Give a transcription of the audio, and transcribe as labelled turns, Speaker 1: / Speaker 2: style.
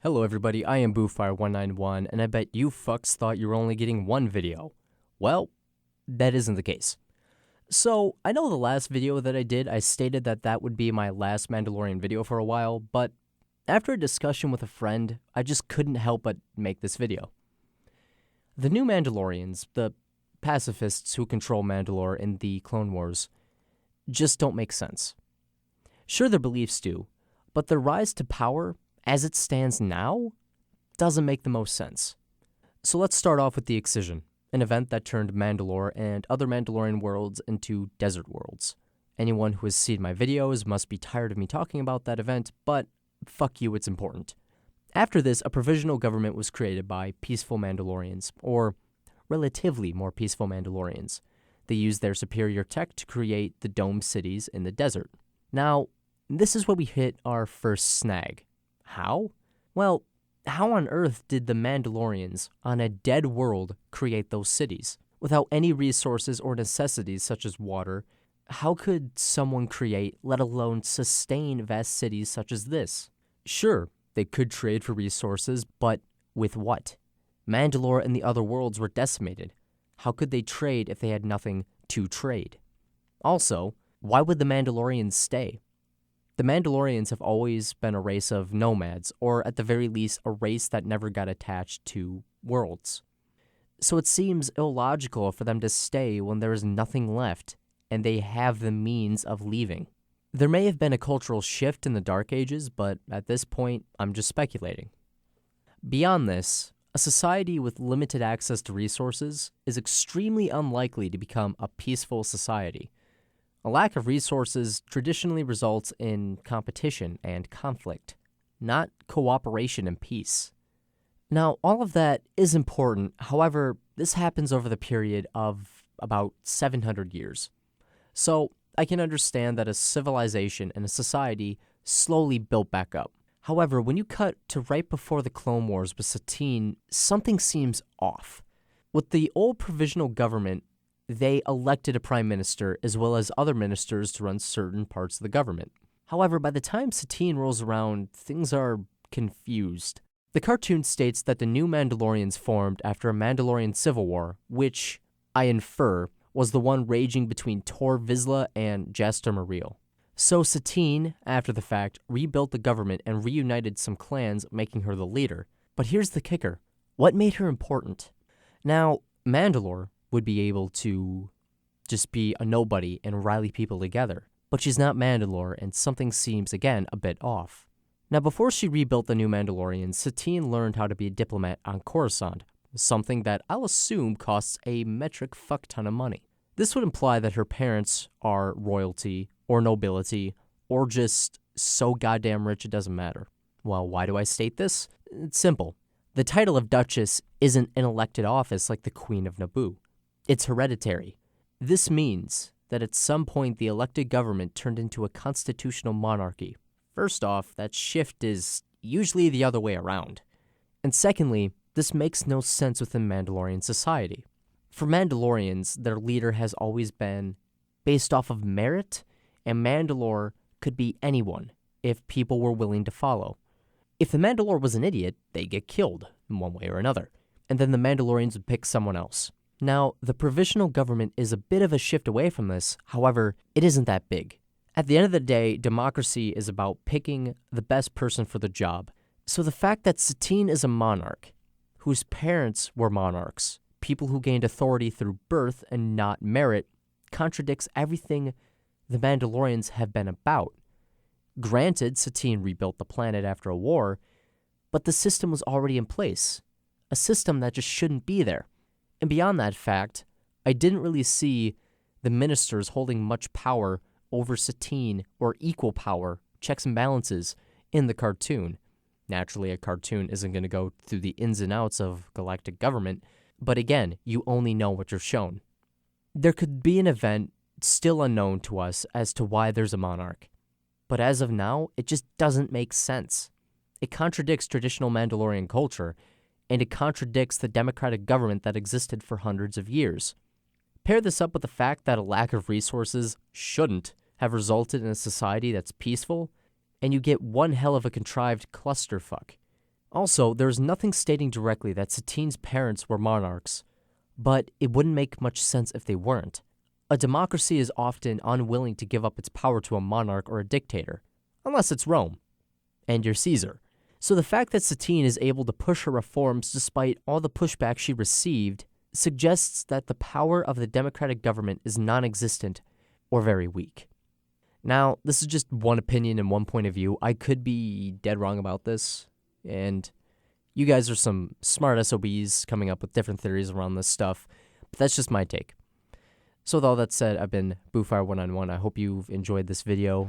Speaker 1: Hello everybody, I am Boofire191, and I bet you fucks thought you were only getting one video. Well, that isn't the case. So, I know the last video that I did, I stated that that would be my last Mandalorian video for a while, but after a discussion with a friend, I just couldn't help but make this video. The new Mandalorians, the Pacifists who control Mandalore in the Clone Wars, just don't make sense. Sure, their beliefs do, but their rise to power as it stands now, doesn't make the most sense. So let's start off with the Excision, an event that turned Mandalore and other Mandalorian worlds into desert worlds. Anyone who has seen my videos must be tired of me talking about that event, but fuck you, it's important. After this, a provisional government was created by peaceful Mandalorians, or relatively more peaceful Mandalorians. They used their superior tech to create the dome cities in the desert. Now, this is where we hit our first snag. How? Well, how on earth did the Mandalorians on a dead world create those cities? Without any resources or necessities such as water, how could someone create, let alone sustain vast cities such as this? Sure, they could trade for resources, but with what? Mandalore and the other worlds were decimated. How could they trade if they had nothing to trade? Also, why would the Mandalorians stay? The Mandalorians have always been a race of nomads, or at the very least, a race that never got attached to worlds. So it seems illogical for them to stay when there is nothing left, and they have the means of leaving. There may have been a cultural shift in the Dark Ages, but at this point, I'm just speculating. Beyond this, a society with limited access to resources is extremely unlikely to become a peaceful society. A lack of resources traditionally results in competition and conflict, not cooperation and peace. Now, all of that is important. However, this happens over the period of about 700 years. So, I can understand that a civilization and a society slowly built back up. However, when you cut to right before the Clone Wars with Satine, something seems off. With the old provisional government, they elected a prime minister as well as other ministers to run certain parts of the government. However, by the time Satine rolls around, things are confused. The cartoon states that the new Mandalorians formed after a Mandalorian civil war, which, I infer, was the one raging between Tor Vizsla and Jaster Muriel. So Satine, after the fact, rebuilt the government and reunited some clans, making her the leader. But here's the kicker. What made her important? Now, Mandalore would be able to just be a nobody and rally people together. But she's not Mandalore, and something seems, again, a bit off. Now, before she rebuilt the new Mandalorians, Satine learned how to be a diplomat on Coruscant, something that I'll assume costs a metric fuck ton of money. This would imply that her parents are royalty, or nobility, or just so goddamn rich it doesn't matter. Well, why do I state this? It's simple. The title of Duchess isn't an elected office like the Queen of Naboo. It's hereditary. This means that at some point the elected government turned into a constitutional monarchy. First off, that shift is usually the other way around. And secondly, this makes no sense within Mandalorian society. For Mandalorians, their leader has always been based off of merit, and Mandalore could be anyone if people were willing to follow. If the Mandalore was an idiot, they'd get killed in one way or another, and then the Mandalorians would pick someone else. Now, the provisional government is a bit of a shift away from this, however, it isn't that big. At the end of the day, democracy is about picking the best person for the job. So the fact that Satine is a monarch, whose parents were monarchs, people who gained authority through birth and not merit, contradicts everything the Mandalorians have been about. Granted, Satine rebuilt the planet after a war, but the system was already in place, a system that just shouldn't be there. And beyond that fact, I didn't really see the ministers holding much power over Satine or equal power, checks and balances, in the cartoon. Naturally, a cartoon isn't going to go through the ins and outs of galactic government, but again, you only know what you're shown. There could be an event still unknown to us as to why there's a monarch, but as of now, it just doesn't make sense. It contradicts traditional Mandalorian culture, and it contradicts the democratic government that existed for hundreds of years. Pair this up with the fact that a lack of resources shouldn't have resulted in a society that's peaceful, and you get one hell of a contrived clusterfuck. Also, there's nothing stating directly that Satine's parents were monarchs, but it wouldn't make much sense if they weren't. A democracy is often unwilling to give up its power to a monarch or a dictator, unless it's Rome, and you're Caesar. So the fact that Satine is able to push her reforms despite all the pushback she received suggests that the power of the democratic government is non-existent or very weak. Now, this is just one opinion and one point of view. I could be dead wrong about this, and you guys are some smart SOBs coming up with different theories around this stuff, but that's just my take. So with all that said, I've been Boofire191. I hope you've enjoyed this video.